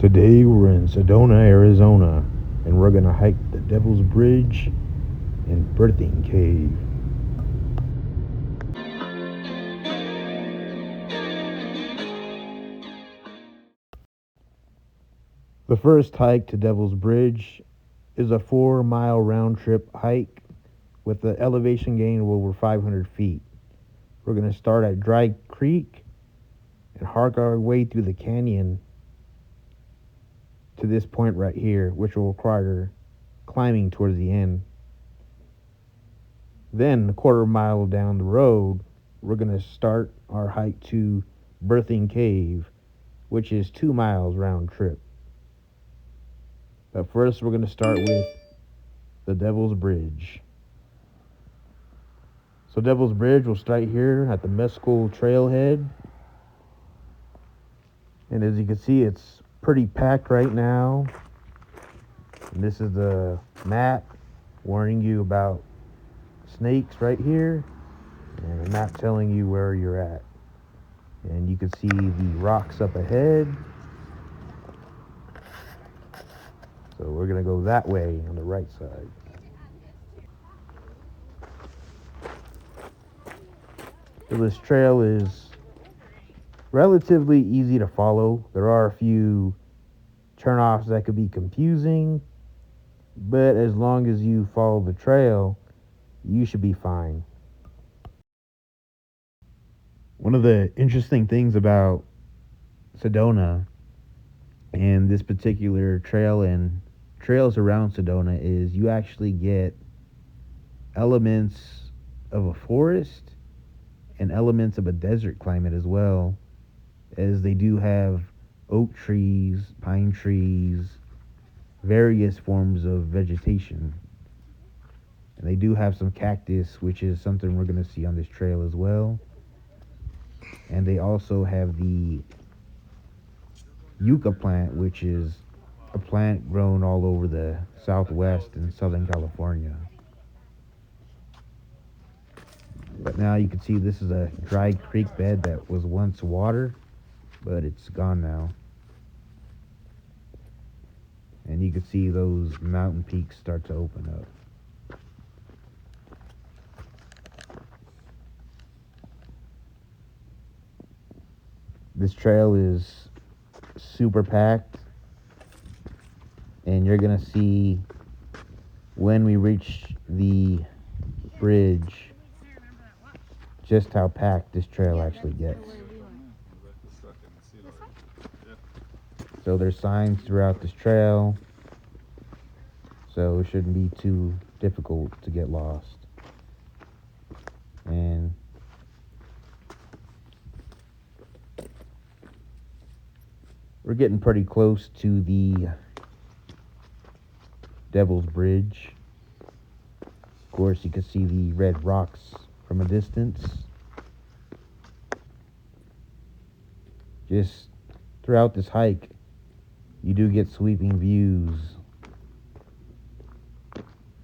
Today we're in Sedona, Arizona, and we're gonna hike the Devil's Bridge and Birthing Cave. The first hike to Devil's Bridge is a 4 mile round trip hike with an elevation gain of over 500 feet. We're gonna start at Dry Creek and hike our way through the canyon to this point right here, which will require climbing towards the end. Then, a quarter mile down the road, we're going to start our hike to Birthing Cave, which is 2 miles round trip. But first, we're going to start with the Devil's Bridge. So, Devil's Bridge will start here at the Mescal Trailhead. And as you can see, it's pretty packed right now. And this is the map warning you about snakes right here, and a map telling you where you're at. And you can see the rocks up ahead. So we're gonna go that way on the right side. So this trail is relatively easy to follow. There are a few turnoffs that could be confusing, but as long as you follow the trail, you should be fine. One of the interesting things about Sedona and this particular trail and trails around Sedona is you actually get elements of a forest and elements of a desert climate as well, as they do have oak trees, pine trees, various forms of vegetation. And they do have some cactus, which is something we're going to see on this trail as well. And they also have the yucca plant, which is a plant grown all over the Southwest and Southern California. But now you can see this is a dry creek bed that was once water, but it's gone now. And you can see those mountain peaks start to open up. This trail is super packed, and you're gonna see when we reach the bridge just how packed this trail actually gets. So there's signs throughout this trail, so it shouldn't be too difficult to get lost. And we're getting pretty close to the Devil's Bridge. Of course, you can see the red rocks from a distance. Just throughout this hike, you do get sweeping views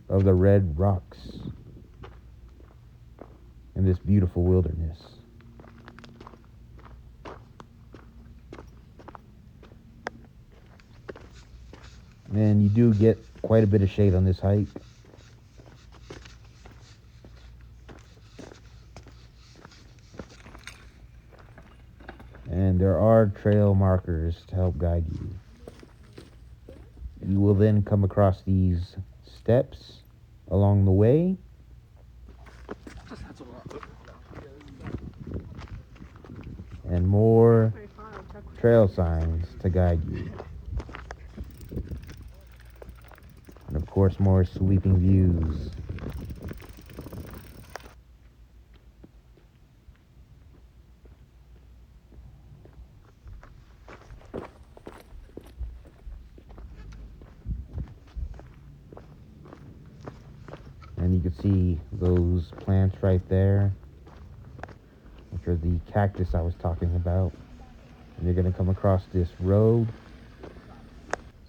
of the red rocks in this beautiful wilderness. And you do get quite a bit of shade on this hike. And there are trail markers to help guide you. You will then come across these steps along the way. And more trail signs to guide you. And of course, more sweeping views. And you can see those plants right there, which are the cactus I was talking about. And you're going to come across this road.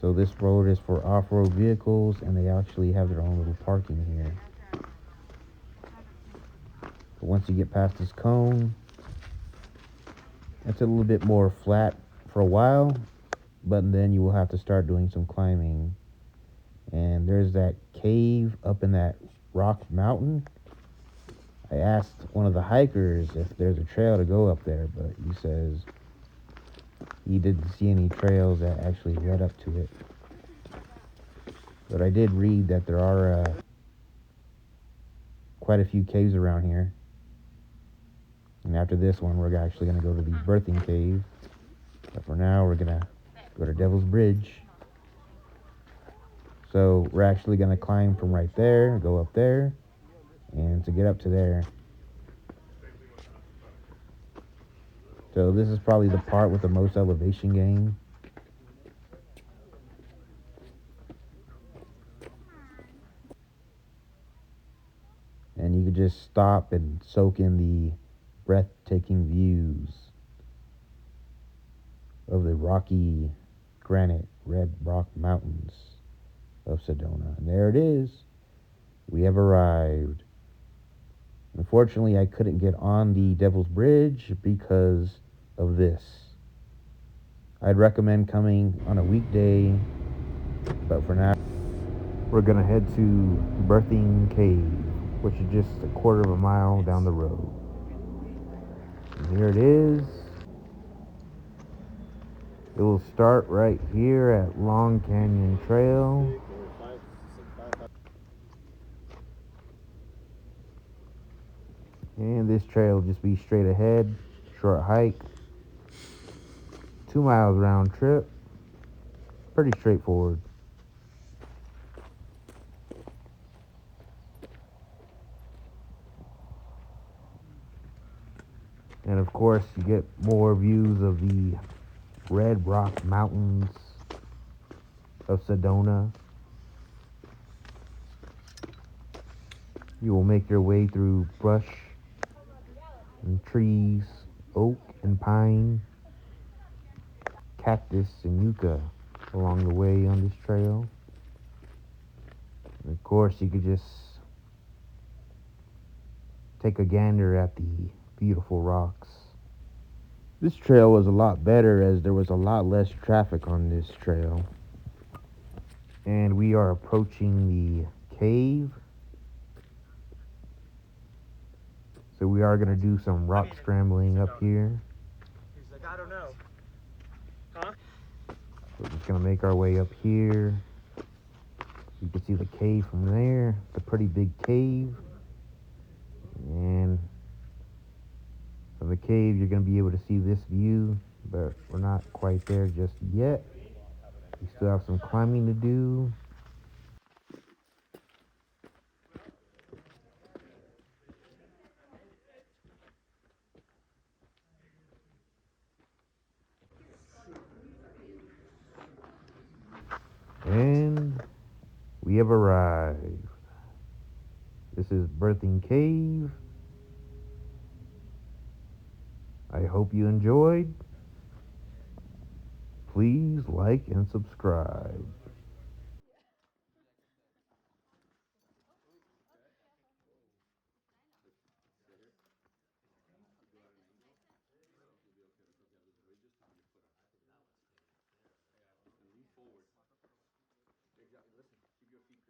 So this road is for off-road vehicles, and they actually have their own little parking here. But once you get past this cone, it's a little bit more flat for a while, but then you will have to start doing some climbing. And there's that cave up in that rock mountain. I asked one of the hikers if there's a trail to go up there, but he says he didn't see any trails that actually led up to it. But I did read that there are quite a few caves around here. And after this one, we're actually going to go to the birthing cave. But for now, we're going to go to Devil's Bridge. So we're actually going to climb from right there, go up there, and to get up to there. So this is probably the part with the most elevation gain. And you could just stop and soak in the breathtaking views of the rocky granite red rock mountains of Sedona. And there it is. We have arrived. Unfortunately, I couldn't get on the Devil's Bridge because of this. I'd recommend coming on a weekday, but for now, we're gonna head to Birthing Cave, which is just a quarter of a mile down the road. And here it is. It will start right here at Long Canyon Trail. And this trail will just be straight ahead, short hike, 2 miles round trip. Pretty straightforward. And of course, you get more views of the Red Rock Mountains of Sedona. You will make your way through brush and trees, oak and pine, cactus and yucca along the way on this trail. And of course, you could just take a gander at the beautiful rocks. This trail was a lot better as there was a lot less traffic on this trail. And we are approaching the cave. So we are going to do some rock scrambling up here. He's like, I don't know. Huh? So we're just going to make our way up here. You can see the cave from there. It's a pretty big cave. And from the cave, you're going to be able to see this view, but we're not quite there just yet. We still have some climbing to do. And we have arrived. This is Birthing Cave. I hope you enjoyed. Please like and subscribe.